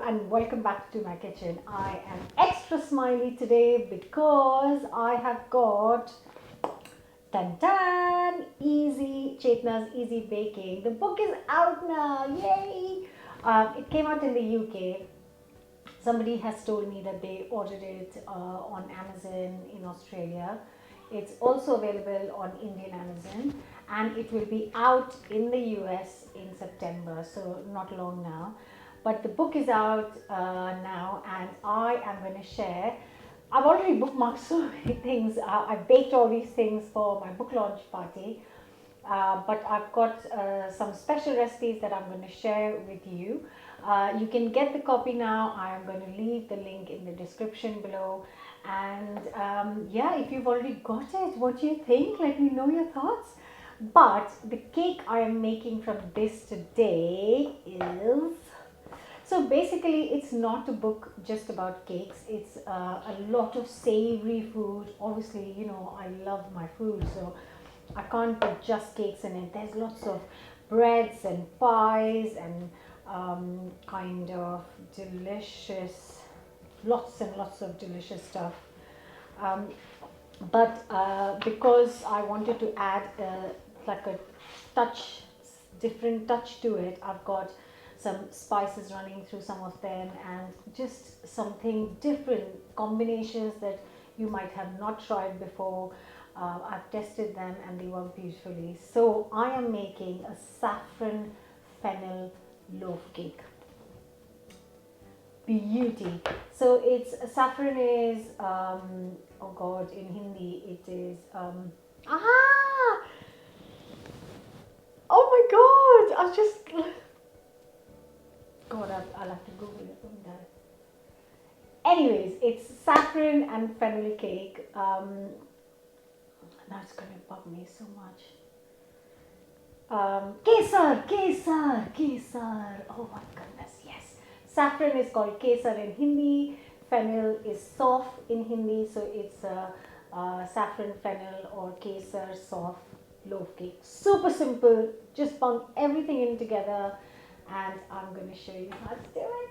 and welcome back to my kitchen. I am extra smiley today because I have got Chetna's Easy Baking. The book is out now, yay! It came out in the UK. Somebody has told me that they ordered it on Amazon in Australia. It's also available on Indian Amazon, and it will be out in the US in September, so not long now. But the book is out now, and I am going to share. I've already bookmarked so many things. I baked all these things for my book launch party, but I've got some special recipes that I'm going to share with you. You can get the copy now. I'm going to leave the link in the description below. And yeah, if you've already got it, what do you think? Let me know your thoughts. But the cake I am making from this today is... So basically, it's not a book just about cakes. It's a lot of savory food. Obviously, you know, I love my food, so I can't put just cakes in it. There's lots of breads and pies and kind of delicious, lots and lots of delicious stuff. But because I wanted to add like a different touch to it, I've got some spices running through some of them and just something different, combinations that you might have not tried before. I've tested them and they work beautifully. So I am making a saffron fennel loaf cake. Beauty. So it's saffron is oh god, in Hindi it is oh my god, I've just God, I'll have to Google it one day. Anyways, it's saffron and fennel cake. Now it's going to bug me so much. Kesar. Oh my goodness, yes. Saffron is called kesar in Hindi. Fennel is sof in Hindi. So it's saffron fennel or kesar sof loaf cake. Super simple. Just bung everything in together. And I'm going to show you how to do it.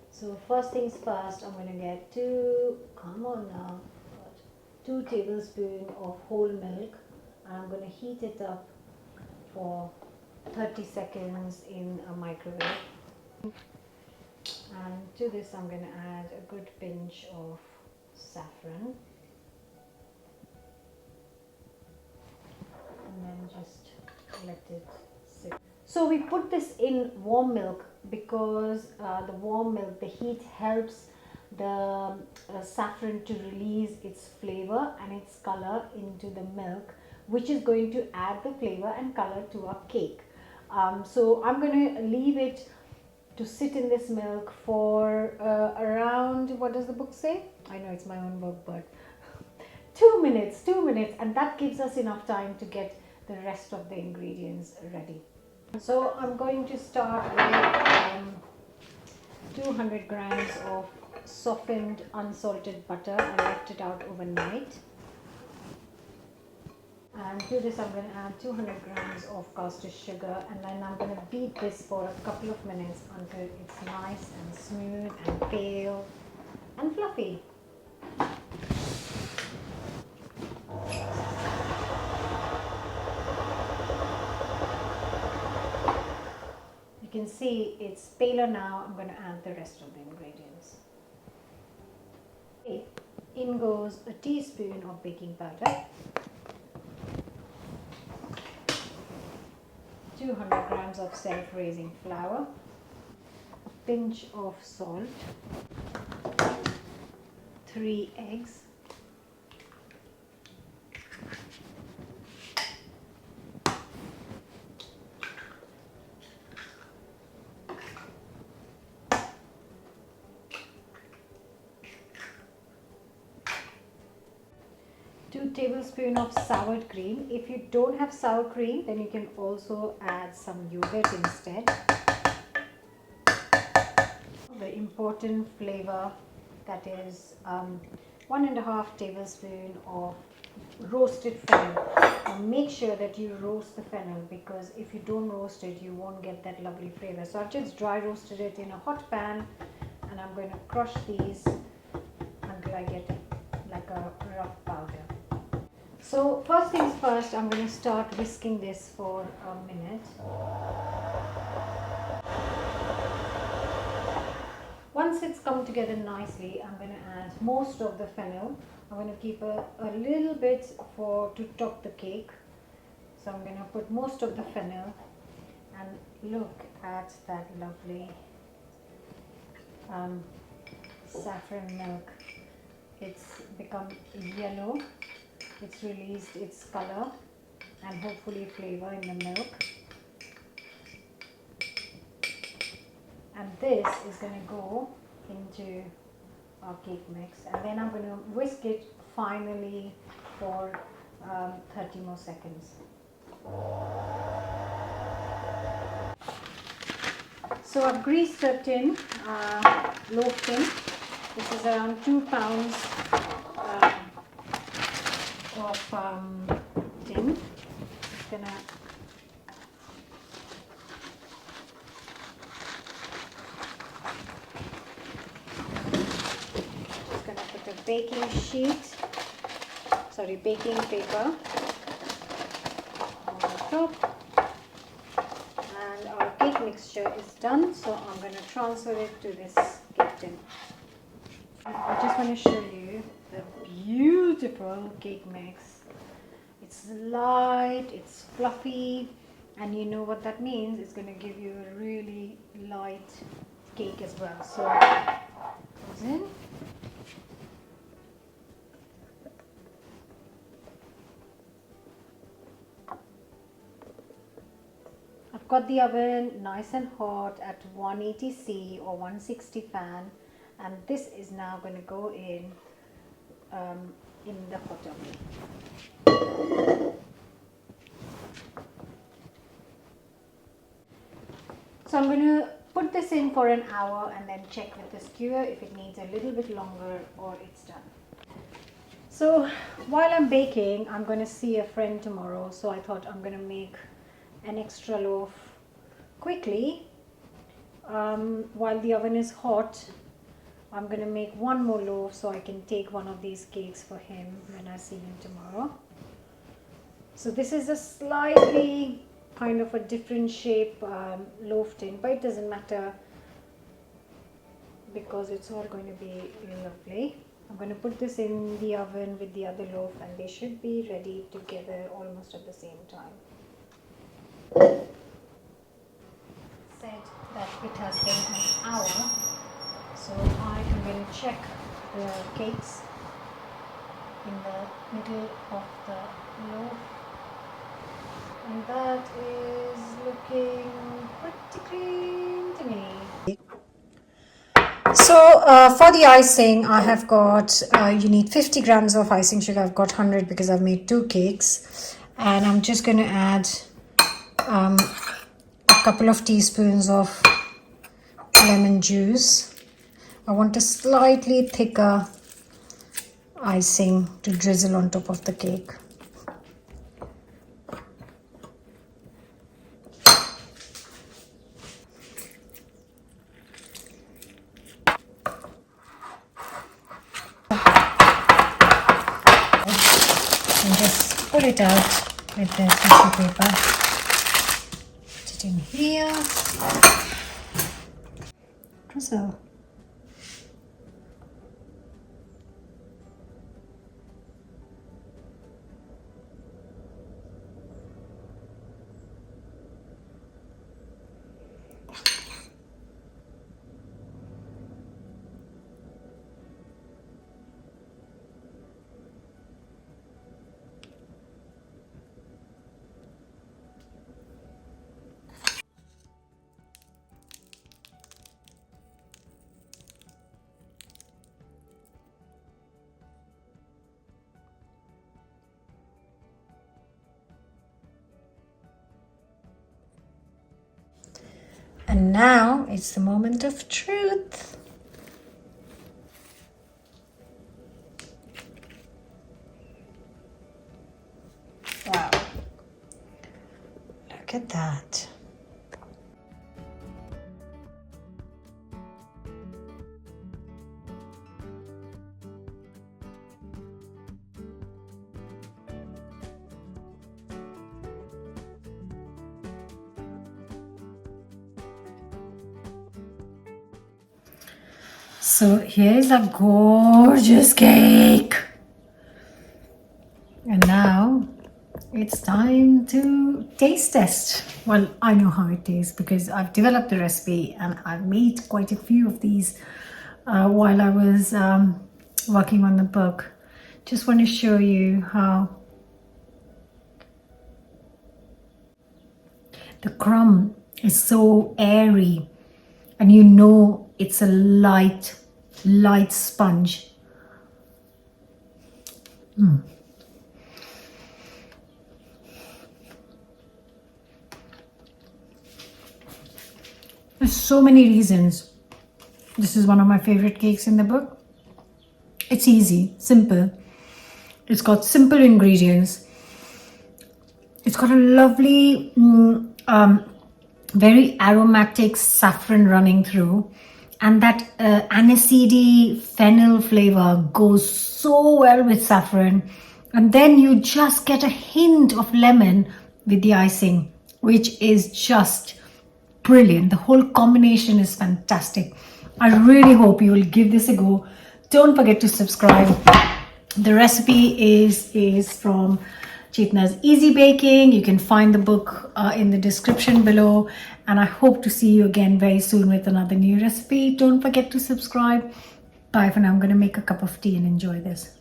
So first things first, I'm going to get 2 tablespoons of whole milk. And I'm going to heat it up for 30 seconds in a microwave. And to this I'm going to add a good pinch of saffron and then just let it sit. So we put this in warm milk because the warm milk, the heat helps the saffron to release its flavor and its color into the milk, which is going to add the flavor and color to our cake. So I'm going to leave it to sit in this milk for around, what does the book say? I know it's my own book, but 2 minutes, and that gives us enough time to get the rest of the ingredients ready. So I'm going to start with 200 grams of softened unsalted butter. I left it out overnight. And to this I'm going to add 200 grams of caster sugar, and then I'm going to beat this for a couple of minutes until it's nice and smooth and pale and fluffy. You can see it's paler now. I'm going to add the rest of the ingredients. Okay. In goes a teaspoon of baking powder, 200 grams of self-raising flour, a pinch of salt, 3 eggs, two tablespoons of sour cream. If you don't have sour cream, then you can also add some yogurt instead. The important flavor, that is 1.5 tablespoon of roasted fennel. Now make sure that you roast the fennel, because if you don't roast it you won't get that lovely flavor. So I've just dry roasted it in a hot pan, and I'm going to crush these until I get like a rough powder. So first things first, I'm going to start whisking this for a minute. Once it's come together nicely, I'm going to add most of the fennel. I'm going to keep a little bit to top the cake. So I'm going to put most of the fennel, and look at that lovely saffron milk. It's become yellow, it's released its color and hopefully flavor in the milk. And this is going to go into our cake mix, and then I'm going to whisk it finally for 30 more seconds. So I've greased a tin, loaf tin. This is around 2 pounds of tin. Just gonna put a baking paper on the top. And our cake mixture is done, so I'm going to transfer it to this cake tin. I just want to show you the beautiful cake mix. It's light, it's fluffy, and you know what that means. It's going to give you a really light cake as well. So it goes in. I've got the oven nice and hot at 180C or 160 fan, and this is now going to go in the hot oven. So I'm going to put this in for an hour and then check with the skewer if it needs a little bit longer or it's done. So while I'm baking, I'm going to see a friend tomorrow, so I thought I'm going to make an extra loaf quickly. While the oven is hot, I'm going to make one more loaf so I can take one of these cakes for him when I see him tomorrow. So this is a slightly kind of a different shape loaf tin, but it doesn't matter because it's all going to be lovely. I'm going to put this in the oven with the other loaf, and they should be ready together almost at the same time. Said that it has been an hour, so I am going to check the cakes in the middle of the loaf, and that is looking pretty clean to me. So for the icing, I have got, you need 50 grams of icing sugar. I've got 100 because I've made 2 cakes, and I'm just going to add a couple of teaspoons of lemon juice. I want a slightly thicker icing to drizzle on top of the cake. And just pull it out with the tissue paper. Put it in here. Drizzle. And now it's the moment of truth. at that. So here's a gorgeous cake. And now it's time to taste test. Well, I know how it tastes because I've developed the recipe and I've made quite a few of these while I was working on the book. Just want to show you how the crumb is so airy, and you know it's a light sponge. There's so many reasons this is one of my favorite cakes in the book. It's easy, simple. It's got simple ingredients. It's got a lovely, very aromatic saffron running through. And that aniseedy fennel flavor goes so well with saffron. And then you just get a hint of lemon with the icing, which is just brilliant. The whole combination is fantastic. I really hope you will give this a go. Don't forget to subscribe. The recipe is from Chetna's Easy Baking. You can find the book in the description below. And I hope to see you again very soon with another new recipe. Don't forget to subscribe. Bye for now. I'm going to make a cup of tea and enjoy this.